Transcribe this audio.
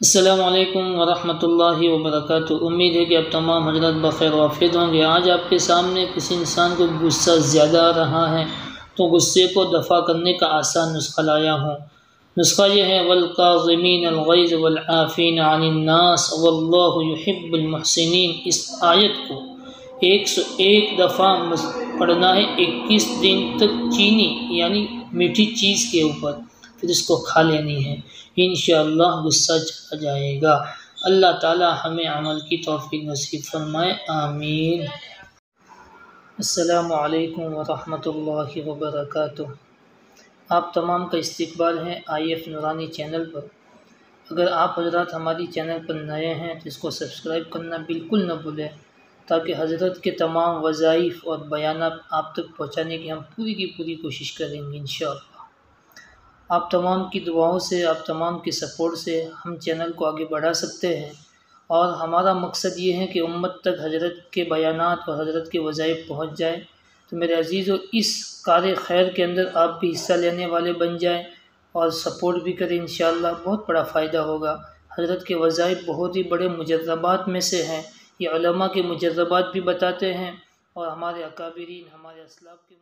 अस्सलामु अलैकुम वरहमतुल्लाहि वबरकातुहू। उम्मीद है कि अब तमाम हजरत बख़ैर वाफ़िद होंगे। आज आपके सामने किसी इंसान को गुस्सा ज़्यादा आ रहा है तो गुस्से को दफ़ा करने का आसान नुस्खा लाया हूँ। नुस्खा यह है वल्काज़िमीनल ग़ैज़ वल्आफ़ीना अनिन्नास वल्लाहु युहिब्बुल मुहसिनीन। इस आयत को 101 दफ़ा पढ़ना है 21 दिन तक चीनी यानी मीठी चीज़ के ऊपर, फिर इसको खा लेनी है। इंशाअल्लाह गुस्सा चला जाएगा। अल्लाह ताला हमें अमल की तौफ़ीक़ नसीब फरमाए, आमीन। अस्सलामु अलैकुम वरहमतुल्लाहि वबरकातुहू। आप तमाम का इस्तकबाल है IF नूरानी चैनल पर। अगर आप हज़रात हमारी चैनल पर नए हैं तो इसको सब्सक्राइब करना बिल्कुल न भूलें, ताकि हज़रत के तमाम वज़ाइफ़ और बयानात आप तक पहुँचाने की हम पूरी की पूरी कोशिश करेंगे इंशाअल्लाह। आप तमाम की दुआओं से, आप तमाम की सपोर्ट से हम चैनल को आगे बढ़ा सकते हैं और हमारा मकसद ये है कि उम्मत तक हज़रत के बयानात और हज़रत के वज़ाइफ़ पहुँच जाए। तो मेरे अज़ीज़ों, इस कार्य खैर के अंदर आप भी हिस्सा लेने वाले बन जाएं और सपोर्ट भी करें। इंशाअल्लाह बहुत बड़ा फ़ायदा होगा। हज़रत के वज़ाइफ़ बहुत ही बड़े मुजर्रबात में से हैं। ये उलमा के मुजर्रबात भी बताते हैं और हमारे अकाबिरीन, हमारे असलाफ़ के